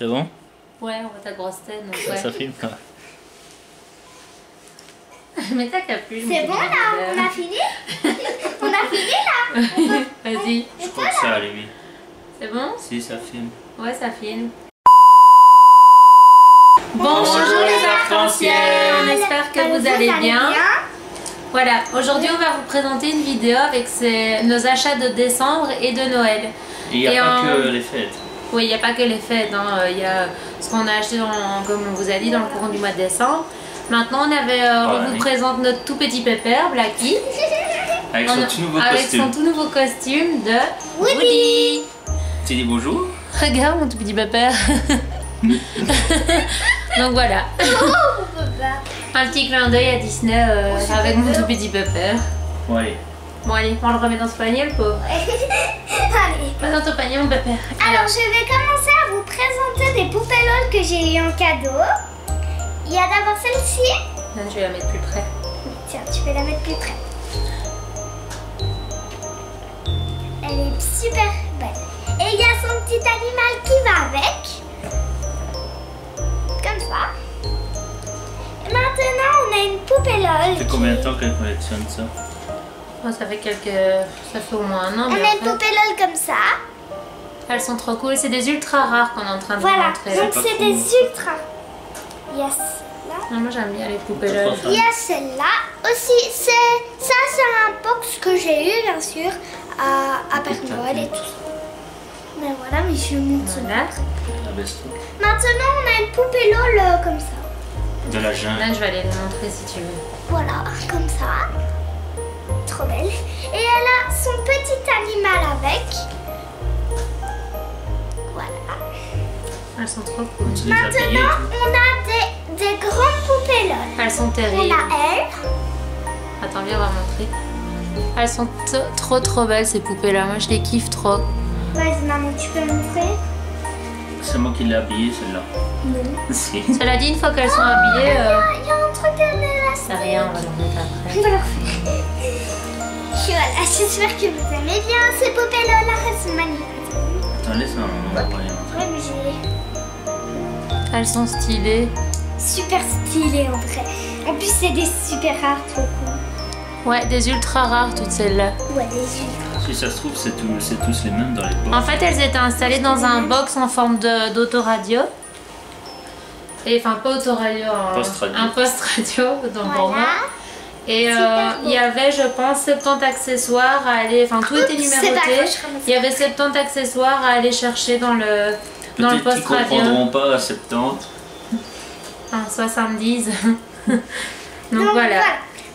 C'est bon? Ouais, on voit ta grosse tête. Donc ouais. Ça filme? Ouais. Mais ta capuche. C'est bon là? On a fini? On a fini là? Vas-y. Je crois que ça a lui. C'est bon? Si, ça filme. Ouais, ça filme. Bonjour les arcs-en-ciel. On espère que vous allez bien. Voilà, aujourd'hui on va vous présenter une vidéo avec nos achats de décembre et de Noël. Il n'y a pas que les fêtes. Oui, il n'y a pas que les fêtes. Il y a ce qu'on a acheté, comme on vous a dit, dans le courant du mois de décembre. Maintenant, on vous présente notre tout petit pépère, Blacky. Avec son tout nouveau avec costume. son tout nouveau costume de Woody. Tu dis bonjour? Regarde mon tout petit pépère. Donc voilà. Un petit clin d'œil à Disney avec mon tout petit pépère. Oui. Bon allez, on le remet dans ce panier, le pauvre. Allez. Pas dans ton panier, mon pépère. Alors, je vais commencer à vous présenter des poupées LOL que j'ai eu en cadeau. Il y a d'abord celle-ci. Non, je vais la mettre plus près. Tiens, tu peux la mettre plus près. Elle est super belle. Et il y a son petit animal qui va avec. Comme ça. Et maintenant, on a une poupée LOL. Ça fait combien de temps qu'elle collectionne ça? Oh, ça fait au moins un an. On mais a en une fait, poupée LOL comme ça. elles sont trop cool. C'est des ultra rares qu'on est en train de vous Voilà, montrer. donc pas c'est trop. des ultra. Yes. Là. Ah, moi j'aime bien les poupées C'est LOL. trop Il y a celle-là aussi. Ça c'est un box que j'ai eu bien sûr à Père Noël et tout ça. Mais voilà, mais je montre. Voilà. Abaisse-toi. Maintenant on a une poupée LOL comme ça. De la jungle. Là, je vais aller les montrer si tu veux. Voilà, comme ça. Trop belle. Et elle a son petit animal avec. Voilà. Elles sont trop cool. Tu les as payées et Maintenant tout. on a des grandes poupées LOL. Elles sont On terribles. a elle. Attends, viens, on va montrer. Elles sont trop belles ces poupées-là. Moi, je les kiffe trop. Vas-y maman, tu peux me montrer? C'est moi qui l'ai habillée celle-là. Non. Si. Cela dit, une fois qu'elles sont habillées, Il y a un truc derrière. c'est rien, on va le remettre après. Voilà, j'espère que vous aimez bien ces poupées là, elles sont magnifiques. Attends, laisse-moi, on va voir les montrer. Ouais, mais j'ai Elles sont stylées. super stylé en vrai. En plus, c'est des super rares, trop cool. Ouais, des ultra rares toutes celles-là. Ouais, des ultra. Si ça se trouve, c'est tous les mêmes dans les box. En fait, elles étaient installées dans un box en forme d'autoradio. Et enfin, pas autoradio, Post-radio. un post-radio, donc pour moi. Voilà. Et Super beau. il y avait, je pense, 70 accessoires à aller. Enfin, tout était Oups, c'est numéroté. pas grave, je ramasse. Il y avait 70 accessoires à aller chercher dans le Peut-être qu'ils post-radio. comprendront pas à 70. 70. Donc Donc voilà.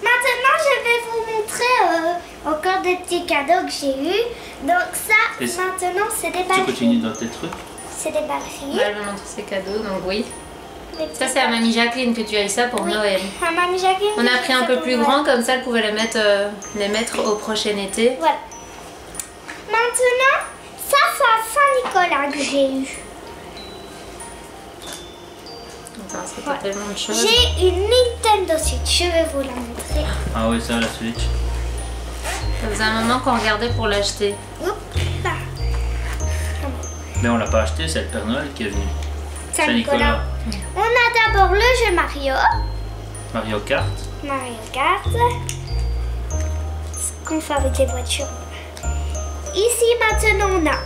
Maintenant, je vais vous montrer encore des petits cadeaux que j'ai eu. Donc ça, Et maintenant, c'est des Tu ballerines. continues dans tes trucs? C'est des ballerines. Elle me montre ses cadeaux, donc oui. Des Ça, petits c'est à Mamie Jacqueline que tu as eu ça pour Oui. Noël. À Mamie Jacqueline. On a pris un c'est peu pour plus Noël. grand, comme ça elle pouvait les mettre au prochain été. Voilà. Maintenant, ça c'est à Saint-Nicolas que j'ai eu. Enfin, c'était Voilà. tellement de choses. J'ai une Nintendo Switch, je vais vous la montrer. Ah oui, ça, la Switch. Ça faisait un moment qu'on regardait pour l'acheter. Oups, là. Mais on l'a pas acheté, c'est le Père Noël qui est venu. Saint-Nicolas. On a d'abord le jeu Mario, Mario Kart. Mario Kart, ce qu'on fait avec les voitures. Ici maintenant on a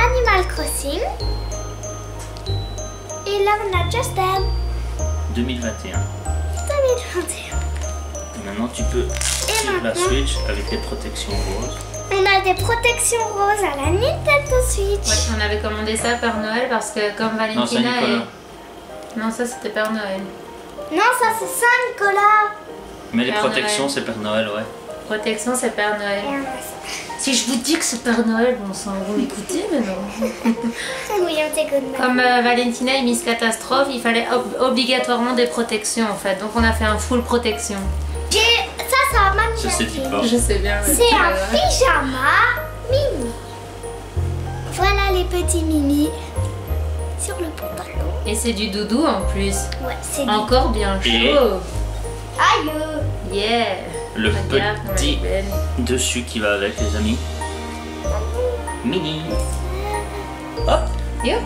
Animal Crossing. Et là on a Just Dance 2021. 2021. Et maintenant, tu peux sur la maintenant Switch avec des protections roses. on a des protections roses à la Nintendo Switch. Ouais, on avait commandé ça Père Noël parce que comme Non, c'est Valentina Nicolas. Non, ça c'était Père Noël. Non, ça c'est Saint-Nicolas. Mais les Père protections, Noël. c'est Père Noël, ouais. Protection, c'est Père Noël. Et on a ça. Si je vous dis que c'est Père Noël, bon sang, vous m'écoutez, mais non. Oui, on t'écoute. Comme Valentina et Miss Catastrophe, il fallait obligatoirement des protections en fait. Donc on a fait un full protection. Ça a Mamie Ça, c'est dit Jacqueline. pas. Je sais bien. mais C'est pas un grave. pyjama mini. Voilà les petits mini sur le pantalon. Et c'est du doudou en plus. Ouais, c'est Encore bien Et- chaud. Aïe. Yeah. Le Regarde comme petit elle est belle. dessus qui va avec, les amis. Mini. Hop. Yup.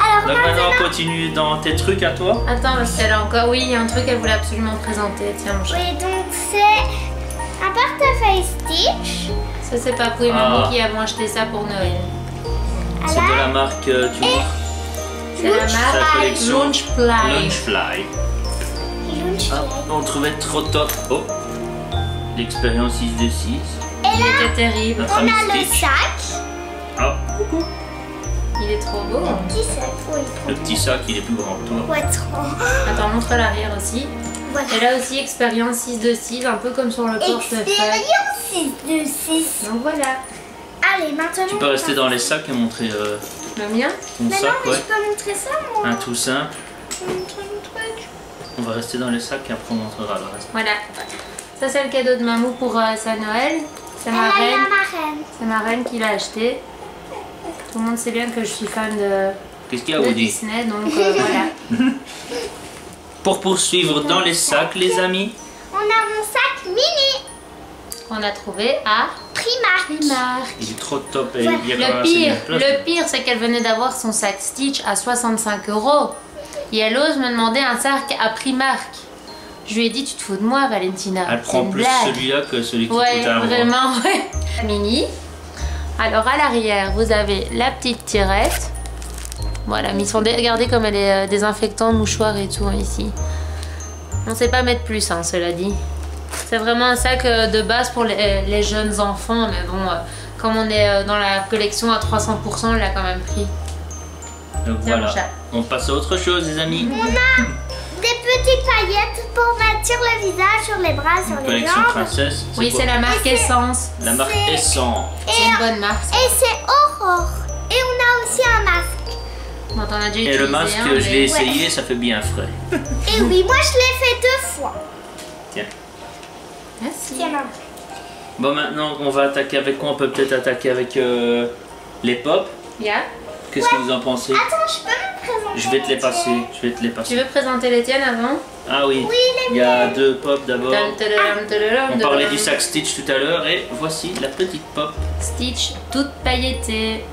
Alors Donc maintenant maintenant, on continue dans tes trucs à toi. Attends, parce qu'elle a encore. Oui, il y a un truc qu'elle voulait absolument présenter. Tiens, mon chat. oui, donc c'est un portefeuille Stitch. Ça, c'est Papou et Maman qui avons acheté ça pour Noël. C'est de la marque, tu vois, C'est la sa marque collection Launchfly. Launchfly. Launchfly. Ah, on trouvait trop top. Oh, l'expérience 6 de 6. Il était terrible. Notre On ami a le Stitch. sac. Ah, coucou. Il est trop beau. Petit sac, oui. Le petit sac, il est plus grand que toi. Ouais, trop. Attends, montre l'arrière aussi. Voilà. Et là aussi, expérience 6 de 6, un peu comme sur le portefeuille. Expérience 6 de 6. Donc voilà. Allez, maintenant. Tu peux rester dans les sacs et montrer Le mien. ton Mais non, sac, mais ouais. je peux montrer ça, moi. Un tout simple. Je peux montrer mon truc. On va rester dans les sacs et après on montrera le reste. Voilà. Ça, c'est le cadeau de Mamou pour sa Noël. C'est Elle ma a reine. ma reine. C'est ma reine qui l'a acheté. Tout le monde sait bien que je suis fan de, Qu'est-ce qu'il y a, de Woody? Disney, donc voilà. Pour poursuivre dans les sacs, les amis. On a mon sac mini. On a trouvé à Primark. Il est trop top et Ouais. il y a quand même Le assez bien pire, de place. le pire, c'est qu'elle venait d'avoir son sac Stitch à 65 €. Et elle ose me demander un sac à Primark. Je lui ai dit, tu te fous de moi, Valentina. Elle C'est prend une plus blague. celui-là que celui qui Ouais, coûte un mois. vraiment, ouais. Mini. Alors à l'arrière, vous avez la petite tirette. Voilà, mais ils sont regardez comme elle est désinfectant, mouchoir et tout ici. On sait pas mettre plus, hein, cela dit. C'est vraiment un sac de base pour les jeunes enfants, mais bon, comme on est dans la collection à 300%, on l'a quand même pris. Donc Tiens, voilà, mon chat. on passe à autre chose, les amis. On a des petites paillettes pour mettre sur le visage, sur les bras, sur les Collection jambes. princesse. Oui, quoi? c'est la marque Et c'est- Essence. La marque c'est- Essence. C'est une bonne marque. Et c'est Aurore. Et on a aussi un masque. Bon, t'en as déjà Et utilisé le masque, un, je l'ai mais- essayé, ça fait bien frais. Et oui, moi je l'ai fait 2 fois. Tiens. Merci. Tiens, maman. Bon, maintenant, on va attaquer avec quoi? On peut peut-être attaquer avec les pop. Ya. Qu'est-ce que vous en pensez? Attends, je peux me présenter. Je vais te les passer. tiennes. Je vais te les Tu passer. veux présenter les tiennes avant? Ah oui, Oui, les il y a 2 pop d'abord. Dum, tadadam, tadadam, On parlait tadadam. du sac Stitch tout à l'heure et voici la petite pop Stitch toute pailletée.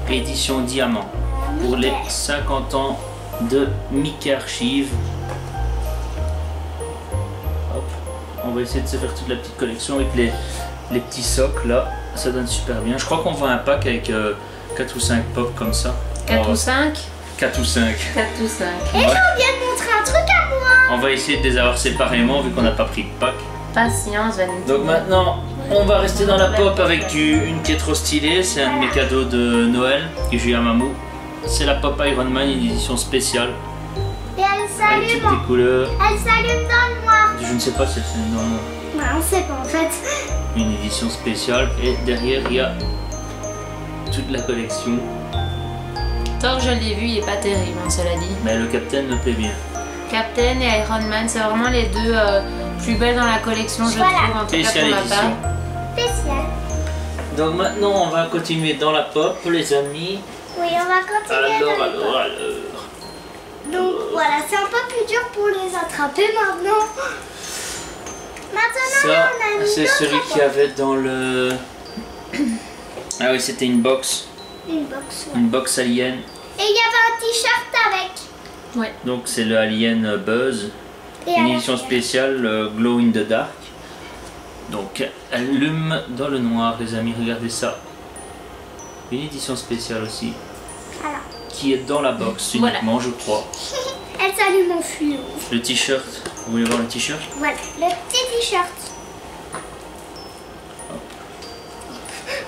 édition diamant pour les 50 ans de Mickey Archive. Hop. On va essayer de se faire toute la petite collection avec les petits socles là, ça donne super bien. Je crois qu'on voit un pack avec 4 ou 5 pop comme ça. 4 ou 5? 4 ou 5. 4 ou 5. Et j'ai envie de montrer un truc à moi. On va essayer de les avoir séparément vu qu'on n'a pas pris de pack. Patience, Valentina. Donc maintenant, on va rester dans la pop avec une qui est trop stylée. C'est un de mes cadeaux de Noël que j'ai eu à Mamou. C'est la pop Iron Man, une édition spéciale Et elle avec toutes s'allume. les couleurs. Elle s'allume dans le noir. Je ne sais pas si c'est dans Bah, on sait pas en fait. une édition spéciale. Et derrière, il y a toute la collection. Thor, je l'ai vu, il est pas terrible, hein, cela dit. Mais le Captain me plaît bien. Captain et Iron Man, c'est vraiment les deux plus belles dans la collection, je Voilà. trouve, en tout cas Spéciale pour ma édition. part. Spécial. Donc maintenant, on va continuer dans la pop, les amis. Oui, on va continuer. dans les Alors. pommes. Donc voilà, c'est un peu plus dur pour les attraper maintenant. Maintenant, Ça, on a une c'est autre celui qu'il y avait dans le... Ah oui, c'était une box. Une box, ouais. Une box alien. Et il y avait un t-shirt avec. Ouais. Donc c'est le Alien Buzz. Et à Une la édition fin, spéciale Glow in the Dark. Donc elle allume dans le noir, les amis, regardez ça. Une édition spéciale aussi, voilà. qui est dans la box Voilà. uniquement, je crois. Elle s'allume en fluo. Le t-shirt, vous voulez voir le t-shirt? Voilà, le petit t-shirt.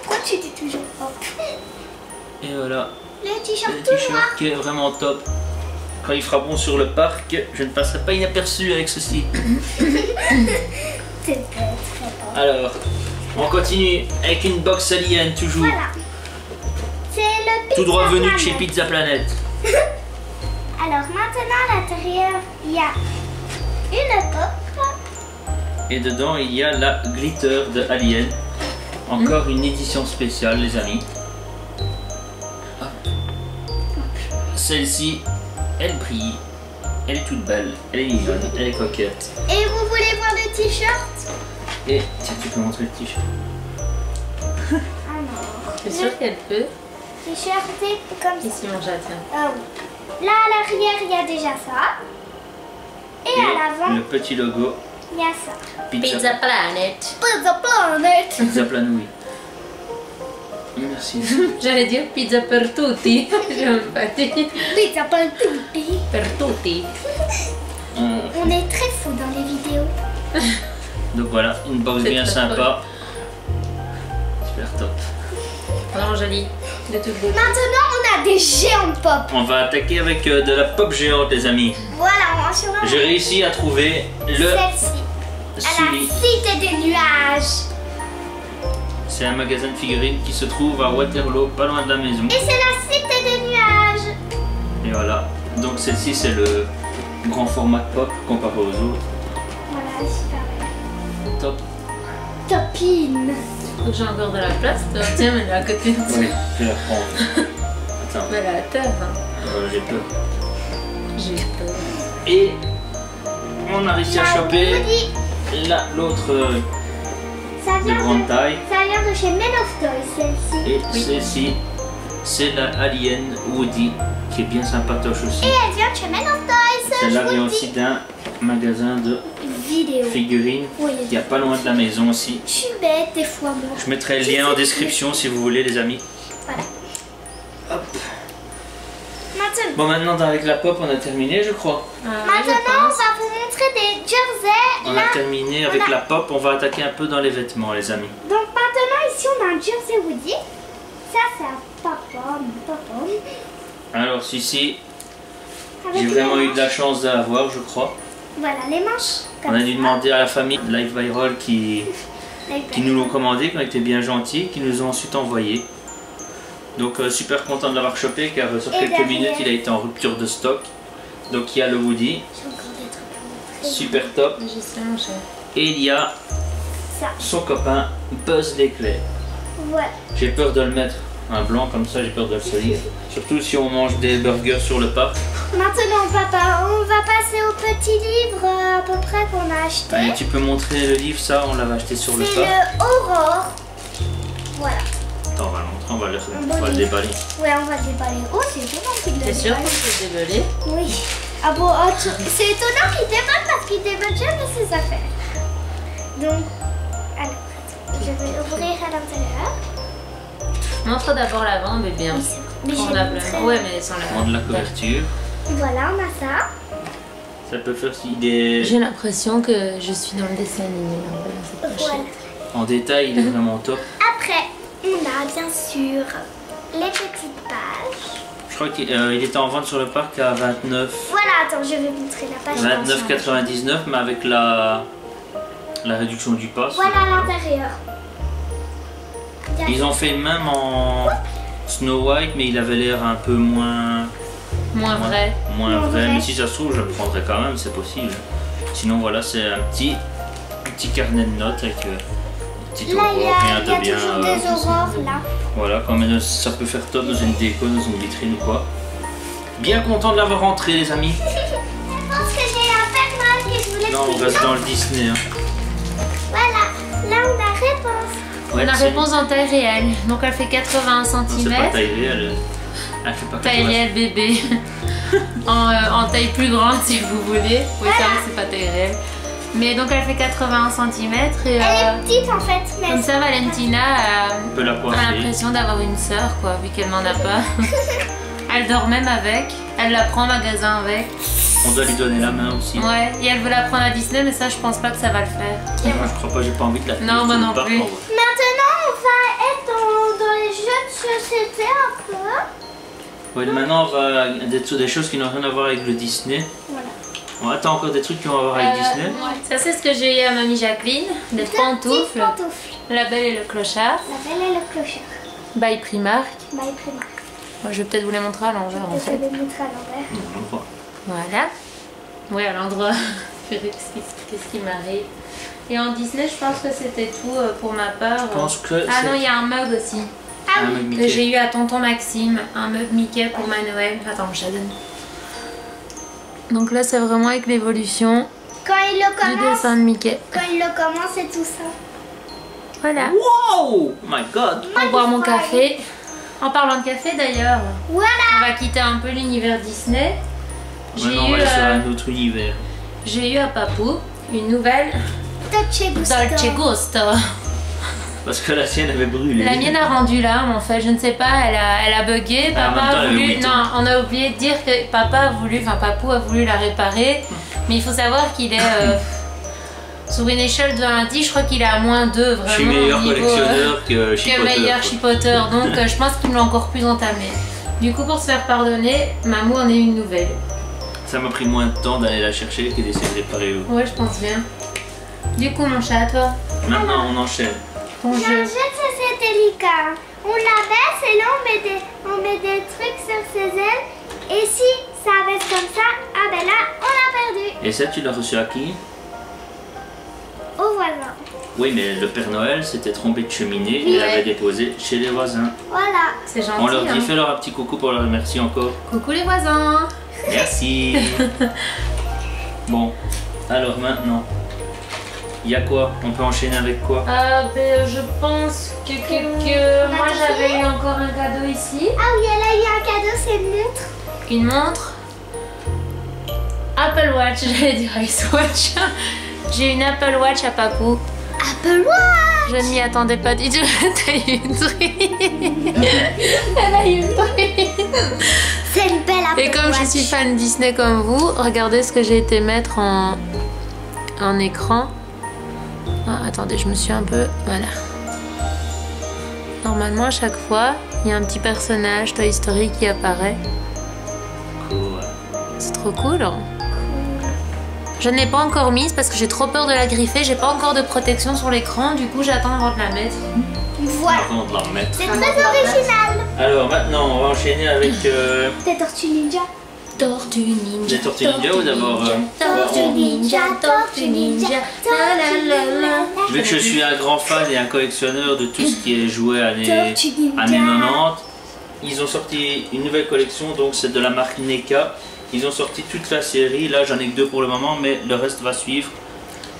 Pourquoi tu dis toujours hop? Et voilà, Le le t-shirt tout noir. t-shirt qui est vraiment top. Quand il fera bon sur le parc, je ne passerai pas inaperçu avec ceci. C'est très bon. Alors, on continue avec une box alien toujours. Voilà. C'est le Pizza Tout droit venu de Planet. chez Pizza Planet. Alors maintenant à l'intérieur, il y a une pop. Et dedans, il y a la glitter de Alien. Encore une édition spéciale, les amis. Hop. Celle-ci, elle brille. Elle est toute belle. Elle est mignonne. Elle est coquette. Et vous voulez voir le t-shirt? Et tiens, tu peux montrer le t-shirt. Alors, Je suis sûre qu'elle peut. T-shirté comme ça. Ici mon chat, tiens. Ah oui. Là à l'arrière, il y a déjà ça. Et à l'avant, le petit logo il y a ça. Pizza Planet. Pizza Planet. Pizza Planouille. Merci. J'allais dire pizza per tutti. J'ai même pas dit. Pizza Planet. Per tutti. On est très fous dans les vidéos. Donc voilà, une box C'est bien très sympa. Super top. Vraiment joli. De toute beauté. Maintenant, on a des géants pop. On va attaquer avec de la pop géante, les amis. Voilà, on va sur J'ai réussi à trouver le celle-ci. À la Sully. Cité des nuages. C'est un magasin de figurines qui se trouve à Waterloo, pas loin de la maison. Et c'est la Cité des nuages. Et voilà. Donc celle-ci, c'est le grand format pop comparé aux autres. Voilà, super belle. Top. Topine. Je crois que j'ai encore de la place. Toi. Tiens, mais elle est à côté de toi. Oui, je vais la prendre. Attends, Mais elle est à terre. Hein. j'ai peur. J'ai peur. Et on a réussi à choper Woody. là l'autre Ça de vient grande taille. Ça vient de chez Men of Toys, celle-ci. Et celle-ci, c'est la Alien Woody, qui est bien sympatoche aussi. Et elle vient de chez Men of Toys. Celle-là je vient vous aussi dis. d'un magasin de Vidéo. figurines Oui. qui est pas loin de la maison aussi. Je suis bête des fois, moi. Je mettrai le lien en description si vous voulez, les amis. Voilà. Hop. Maintenant, Bon, maintenant avec la pop, on a terminé, je crois. maintenant, on va vous montrer des jerseys. On Là. a terminé avec on a- la pop, on va attaquer un peu dans les vêtements, les amis. Donc maintenant, ici, on a un jersey Woody. Ça, c'est un papa. Alors, celui-ci, Avec j'ai les vraiment eu manches. de la chance de l'avoir, je crois. Voilà, les manches. On a dû demander à la famille Live Viral qui nous l'ont commandé, qui ont été bien gentils, qui nous ont ensuite envoyé. Donc super content de l'avoir chopé car sur Et quelques derrière. minutes il a été en rupture de stock. Donc il y a le Woody, J'ai encore des trucs à montrer. super top. Je sais, mon cher. Et il y a Ça. son copain Buzz l'éclair. Voilà. J'ai peur de le mettre un blanc comme ça, j'ai peur de le salir. Surtout si on mange des burgers sur le parc. Maintenant, papa, on va passer au petit livre à peu près qu'on a acheté. Allez, tu peux montrer le livre, ça on l'avait acheté sur le C'est parc. le Aurore. Voilà. Attends, on va le montrer, Un on va beau le livre. déballer. Ouais, on va le déballer. Oh, c'est étonnant qu'il le T'es sûr déballe. qu'on peut déballer? Oui. Ah bon, oh, c'est étonnant qu'il déballe parce qu'il déballe jamais ses affaires. Donc, alors, attends, je vais ouvrir à l'intérieur. Montre d'abord l'avant, mais bien. Oui, c'est vrai. Mais j'ai Convenablement. montré. Ouais, mais sans la Prendre la couverture. Voilà, on a ça. Ça peut faire des... J'ai l'impression que je suis dans le dessin animé. En fait, dans cette Voilà. pochette. En détail, il est vraiment top. Après, on a bien sûr les petites pages. Je crois qu'il était en vente sur le parc à 29. Voilà, attends, je vais montrer la page. 29,99, mais avec la réduction du pass. Voilà à l'intérieur. Ils ont fait même en Snow White, mais il avait l'air un peu moins Moins vrai. moins Moins vrai. vrai. Mais si ça se trouve, je le prendrais quand même, c'est possible. Sinon, voilà, c'est un petit carnet de notes avec des petites Là, il y aurores, rien a, de bien. toujours des aurores là. Voilà, comme ça peut faire top dans une déco, dans une vitrine ou quoi. Bien content de l'avoir rentré, les amis. Je pense que j'ai un Père Noël et je vous laisse. Là, on reste dans le Disney. Hein. Voilà, là on a réponse. Ouais, On a c'est- réponse en taille réelle. Donc elle fait 81 Non, c'est pas cm. taille réelle. Elle fait pas Taille 80. réelle bébé. en taille plus grande si vous voulez. Oui, ça c'est pas taille réelle. Mais donc elle fait 81 cm et Elle est petite en fait. Mais comme ça Valentina On peut la a coiffer. l'impression d'avoir une sœur quoi, vu qu'elle m'en a pas. Elle dort même avec. Elle la prend au magasin avec. On doit lui donner la main aussi. Ouais, et elle veut la prendre à Disney, mais ça je pense pas que ça va le faire. Moi, je crois pas, j'ai pas envie de la tenir Non, moi sur le non parc, plus. en vrai. Maintenant on va être dans les jeux de société un peu. Ouais, maintenant, on va des choses qui n'ont rien à voir avec le Disney. Voilà. On attend encore des trucs qui ont à voir avec Disney. Ouais. Ça c'est ce que j'ai eu à mamie Jacqueline, des Petites pantoufles, pantoufles. La Belle et le Clochard, La Belle et le Clochard. by Primark. Bah, il prémarque. Moi, je vais peut-être vous les montrer à l'envers en Je fait. vais les montrer à l'envers. On voit. Voilà. Oui, à l'endroit. Qu'est-ce qui m'arrive? Et en Disney, je pense que c'était tout pour ma part. Je pense que Ah non, il y a un mug aussi Ah un oui. mug que Mickey. j'ai eu à tonton Maxime, un mug Mickey pour ma Noël. Attends, je la donne. Donc là, c'est vraiment avec l'évolution Quand il le du commence, dessin de Mickey. quand il le commence et tout ça. Voilà. Wow! My God! Pour boire mon café. En parlant de café d'ailleurs, Voilà. on va quitter un peu l'univers Disney. Maintenant, on va aller sur un autre univers. J'ai eu à Papou une nouvelle Dolce Gusto. Dolce Gusto. Parce que la sienne avait brûlé. La mienne a rendu l'âme en fait, je ne sais pas, elle a bugué. Ah, en Papa même temps, a elle avait voulu. 8 ans. Non, on a oublié de dire que Papou a voulu la réparer. Mais il faut savoir qu'il est sur une échelle de 1 à 10, je crois qu'il est à -2 vraiment. Je suis meilleur au niveau, collectionneur que que chipoteur. meilleur chipoteur, donc je pense qu'il me l'a encore plus entamé. Du coup, pour se faire pardonner, Mamou en est une nouvelle. Ça m'a pris moins de temps d'aller la chercher que d'essayer de réparer eux. Ouais, je pense bien. Du coup, mon chat, toi, Maintenant, on enchaîne. ton Je jeu. jette, ça c'est délicat. On la baisse et là on met des trucs sur ses ailes. Et si ça baisse comme ça, ah ben là, on l'a perdu. Et ça, tu l'as reçu à qui? Au voisin. Oui, mais le Père Noël s'était trompé de cheminée et Ouais. l'avait déposé chez les voisins. Voilà. C'est gentil. On leur dit, hein. fais leur un petit coucou pour leur remercier encore. Coucou les voisins. Merci. Bon, alors maintenant, il y a quoi? On peut enchaîner avec quoi? Je pense que moi j'avais eu encore un cadeau ici. Ah oui, elle a eu un cadeau, c'est une montre. Une montre. Apple Watch, j'allais dire Ice Watch. J'ai une Apple Watch à Papou. Apple Watch. Je ne m'y attendais pas du tout. T'as eu une truie. Elle a eu une truie. C'est une belle Apple Watch. Et comme je suis fan Disney comme vous, regardez ce que j'ai été mettre en écran. Ah, attendez, je me suis un peu... Voilà. Normalement, à chaque fois, il y a un petit personnage Toy Story qui apparaît. Cool. C'est trop cool. Hein. Je ne l'ai pas encore mise parce que j'ai trop peur de la griffer. J'ai pas encore de protection sur l'écran. Du coup, j'attends avant de la mettre. Voilà. Avant de la mettre. C'est très original. Alors maintenant, on va enchaîner avec Des tortues ninja. Tortue Ninja. les Tortues Ninja ou d'abord Tortue Ninja, Tortue Ninja. La la la la. Vu que je suis un grand fan et un collectionneur de tout ce qui est joué années Tortue Ninja. 90, ils ont sorti une nouvelle collection, donc c'est de la marque NECA. Ils ont sorti toute la série, là j'en ai que 2 pour le moment, mais le reste va suivre.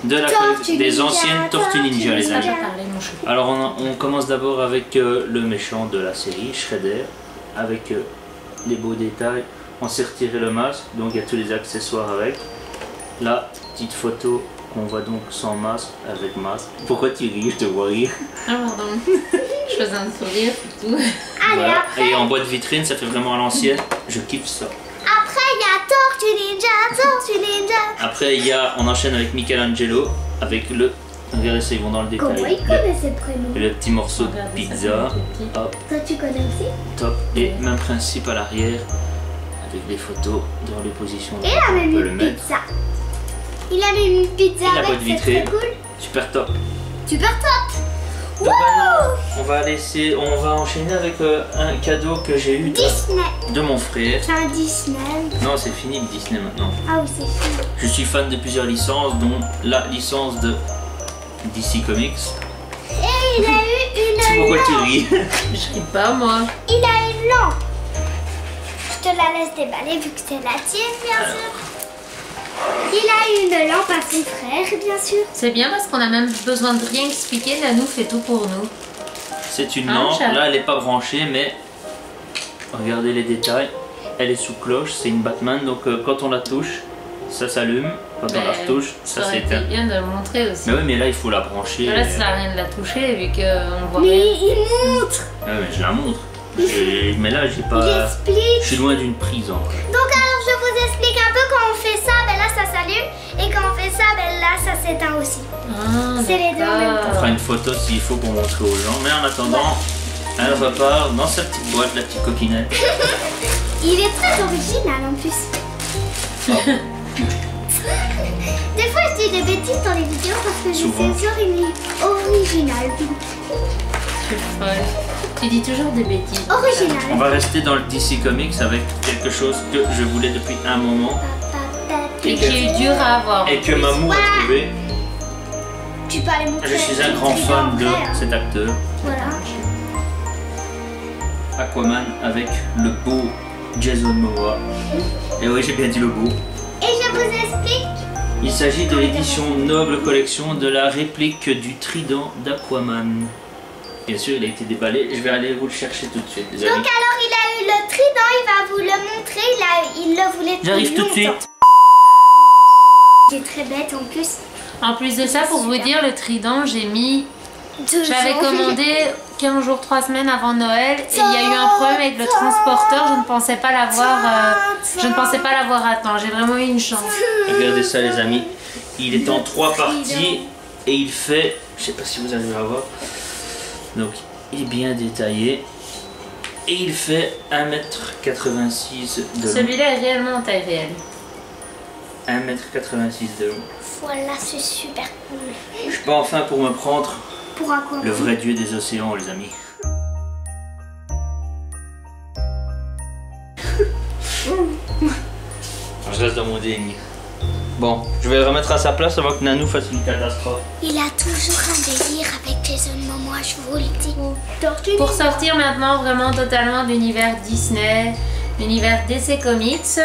De la Tortue des Ninja, anciennes Tortues Ninja, les Ça amis. va parler, mon chou. Alors on commence d'abord avec le méchant de la série, Shredder, avec les beaux détails. On s'est retiré le masque, donc il y a tous les accessoires avec. La petite photo qu'on voit donc sans masque, avec masque. Pourquoi tu ris? Je te vois rire. Ah pardon. Je faisais un sourire, c'est tout. Allez, Voilà. après, Et en boîte vitrine, ça fait vraiment à l'ancienne. Je kiffe ça. après il y a Tortue Ninja. Après, on enchaîne avec Michelangelo, avec le... Regardez ça, ils vont dans le détail. Comment il connaît ses prénoms? Le petit morceau de Regardez, ça pizza. fait petit. Hop, Toi tu connais aussi? top. Et même principe à l'arrière, avec des photos dans les positions. Il a même On peut le une mettre. pizza. Il a même une pizza Et la avec, boîte c'est vitrée. très cool. Super top. Super top. Donc maintenant, on va enchaîner avec un cadeau que j'ai eu Disney. de mon frère. C'est un Disney. Non, c'est fini le Disney maintenant. Ah oui, c'est fini. Je suis fan de plusieurs licences, dont la licence de DC Comics. Et il a eu C'est une pourquoi tu lampe. ris. Je ris pas moi. Il a une lampe. Je te la laisse déballer vu que c'est la tienne, bien sûr. Il a une lampe à son frère, bien sûr. C'est bien parce qu'on a même besoin de rien expliquer. Nanou fait tout pour nous. C'est une Ah, lampe, chat. là elle n'est pas branchée, mais regardez les détails. Elle est sous cloche, c'est une Batman, donc quand on la touche, ça s'allume. Quand on la retouche, ça aurait été s'éteint. bien de le montrer aussi. Mais oui, mais là il faut la brancher. Là, ça sert à rien de la toucher vu qu'on voit Mais rien. il montre. Ouais, mais je la montre. Mais là j'ai Il pas. explique. Je suis loin d'une prise en vrai. Donc alors je vous explique un peu quand on fait ça, ben là ça s'allume. Et quand on fait ça, ben là ça s'éteint aussi. Ah, C'est les deux en même On fera une photo s'il faut pour montrer aux gens. Mais en attendant, elle repart dans sa petite boîte, la petite coquinette. Il est très original en plus. Des fois je dis des bêtises dans les vidéos parce que je Souvent. suis original. Je suis folle. Tu dis toujours des bêtises. On Original. va rester dans le DC Comics avec quelque chose que je voulais depuis un moment Et qui est dur à avoir. et que Mamou a trouvé. Tu peux aller montrer. Je suis un grand fan de après, hein. cet acteur, Voilà. Aquaman, avec le beau Jason Momoa. Et oui, j'ai bien dit le beau. Et je vous explique. Il s'agit de l'édition Noble Collection de la réplique du trident d'Aquaman. bien sûr, il a été déballé. Je vais aller vous le chercher tout de suite, les Donc amis. alors il a eu le trident, il va vous le montrer, il le voulait depuis J'arrive tout de suite. longtemps. Il est très bête en plus. En plus de ça, pour vous dire, le trident, j'ai mis... 2 J'avais jours. commandé 15 jours, 3 semaines avant Noël et il y a eu un problème avec le transporteur. Je ne pensais pas l'avoir à temps. J'ai vraiment eu une chance. Regardez ça, les amis. Il est en 3 parties et il fait... Je sais pas si vous allez la voir. Donc, il est bien détaillé. Et il fait 1m86 de long. Celui-là est réellement en taille réelle. 1m86 de long. Voilà, c'est super cool. Je suis pas enfin pour me prendre Pour un quoi? le vrai dieu des océans, les amis. Je reste dans mon déni. Bon, je vais le remettre à sa place avant que Nanou fasse une catastrophe. Il a toujours un délire avec Jason Momoa, je vous le dis. Pour sortir maintenant vraiment totalement de l'univers Disney, l'univers DC Comics,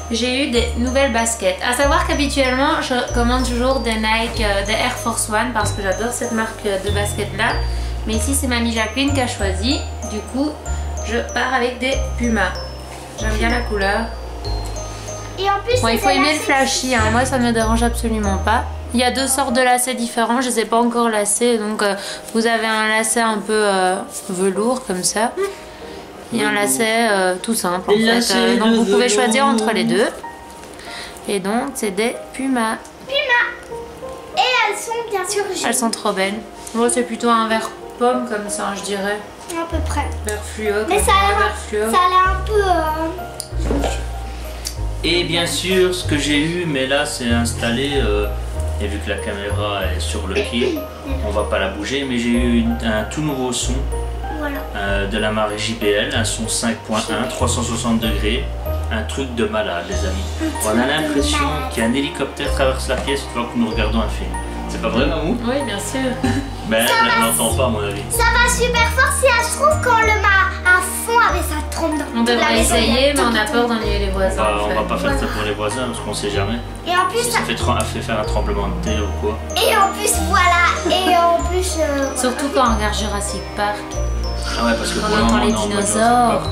j'ai eu des nouvelles baskets. À savoir qu'habituellement, je commande toujours des Nike, des Air Force One parce que j'adore cette marque de basket là. Mais ici, c'est mamie Jacqueline qui a choisi. Du coup, je pars avec des Puma. J'aime bien la couleur. Et en plus, Bon, il faut aimer le flashy, hein. Moi ça me dérange absolument pas. Il y a 2 sortes de lacets différents, je les ai pas encore lacés. Donc vous avez un lacet un peu velours comme ça. Et un lacet tout simple en fait. Donc vous pouvez choisir entre les deux. Et donc c'est des Puma. Puma. Et elles sont bien sûr jaunes. Elles sont trop belles. Moi c'est plutôt un vert pomme comme ça, je dirais. À peu près. Vert fluo. Mais comme ça a vert fluo. l'air un peu... Et bien sûr, ce que j'ai eu, mais là c'est installé, et vu que la caméra est sur le pied, on va pas la bouger, mais j'ai eu un tout nouveau son Voilà. de la marque JBL, un son 5.1, 360 degrés, un truc de malade, les amis. On a l'impression qu'un hélicoptère traverse la pièce pendant que nous regardons un film. C'est pas vrai, Mamou? Oui, bien sûr. Ben, elle n'entend pas, à mon avis. Ça va super fort si elle se trouve quand le met à fond avec sa trompe dans On la devrait maison. essayer, mais on a peur d'ennuyer les voisins. en On fait. va pas faire ça pour les voisins parce qu'on sait jamais. Et en plus, Si ça fait faire un tremblement de terre ou quoi. et en plus, voilà. Et en plus, voilà. Surtout quand on regarde Jurassic Park. Ah ouais, parce que Quand pour le on entend moment, les non, moi, je sais dinosaures. pas.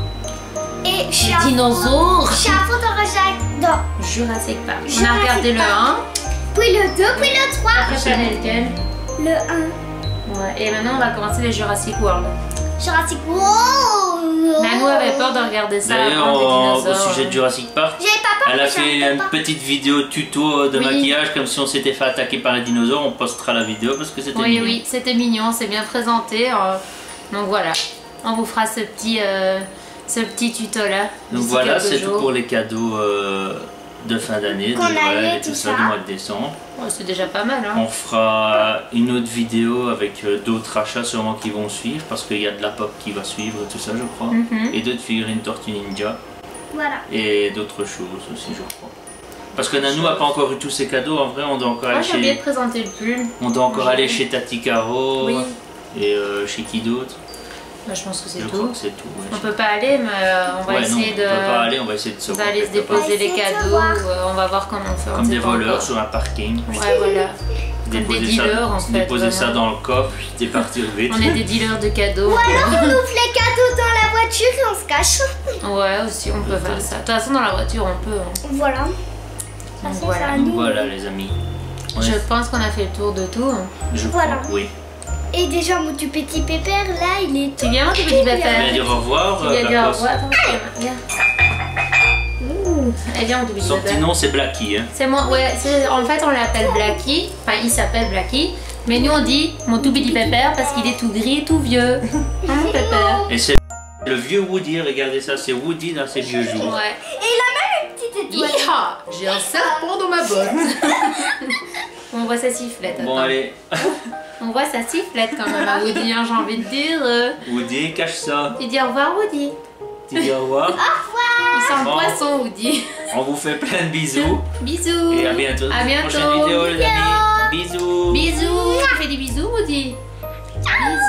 Et je suis Les à fond- dinosaures. Je suis à fond dans Jurassic Park. On a Jurassic regardé le 1. puis le 2, puis le 3. Préféré lequel? Le 1. Ouais. Et maintenant on va commencer les Jurassic World. Jurassic World. Nanou avait peur de regarder ça D'ailleurs, avant des au dinosaures. sujet de Jurassic Park, J'avais pas peur. elle a mais fait j'avais une pas peur. petite vidéo tuto de Oui. maquillage comme si on s'était fait attaquer par les dinosaures. On postera la vidéo parce que c'était Oui, mignon. oui, c'était mignon, c'est bien présenté. Donc voilà, on vous fera ce petit tuto là. Donc voilà, c'est tout pour les cadeaux de fin d'année, de Qu'on a eu Noël et et tout tout ça ça. du mois de décembre. Ouais, c'est déjà pas mal, hein. On fera une autre vidéo avec d'autres achats sûrement qui vont suivre parce qu'il y a de la pop qui va suivre et tout ça, je crois. Mhm. Et d'autres figurines Tortue Ninja Voilà. et d'autres choses aussi, je crois. Parce que Nanou n'a pas encore eu tous ses cadeaux, en vrai on doit encore Moi aller j'ai oublié chez... de présenter le pull. On doit encore aller chez Tati Caro Oui. et chez qui d'autre? Bah, je pense que c'est Je crois tout. que c'est tout. ouais. On peut pas aller, mais on va Ouais, essayer non, de. on peut pas aller, on va essayer de se On va voir aller se quelque part. déposer les On va essayer de cadeaux, voir. on va voir comment on fait. on Comme sait des pas voleurs encore. sur un parking. Ouais, voilà. Comme des dealers en fait. Déposer ça vraiment. dans le coffre et partir vite. On est des dealers de cadeaux. Ou alors on ouvre les cadeaux dans la voiture et on se cache. Ouais, aussi, on peut faire ça. De toute façon, dans la voiture, on peut. hein. Voilà. Donc, c'est voilà. ça, Donc nous. voilà les amis. On Je est- pense qu'on a fait le tour de tout. hein. Je crois, Voilà. oui. Et déjà, mon du petit pépère, là, il est Tu viens, mon tout petit Tu viens pépère? dire au revoir, Tu viens dire au Blackos. revoir? Attends, viens. Eh bien, mon tout petit Son petit pépère. nom c'est Blackie. Hein. C'est moi, ouais, en fait on l'appelle Blackie, enfin il s'appelle Blackie, mais nous on dit mon tout petit pépère parce qu'il est tout gris et tout vieux. Hein, mon pépère? Et c'est le vieux Woody, regardez ça, c'est Woody dans ses vieux jours. Ouais. Et il a même une petite étoile. Hi-ha, j'ai un serpent dans ma botte. On voit sa sifflette. Bon attends. allez, On voit sa sifflette quand même à Woody, hein, j'ai envie de dire. Woody, cache ça. Tu dis au revoir Woody. Tu dis au revoir. Il sent le Bon. poisson Woody. On vous fait plein de bisous. Bisous. Et à bientôt. À bientôt. Prochaine vidéo les amis. Bisous. Bisous. Tu fais des bisous Woody. Bisous.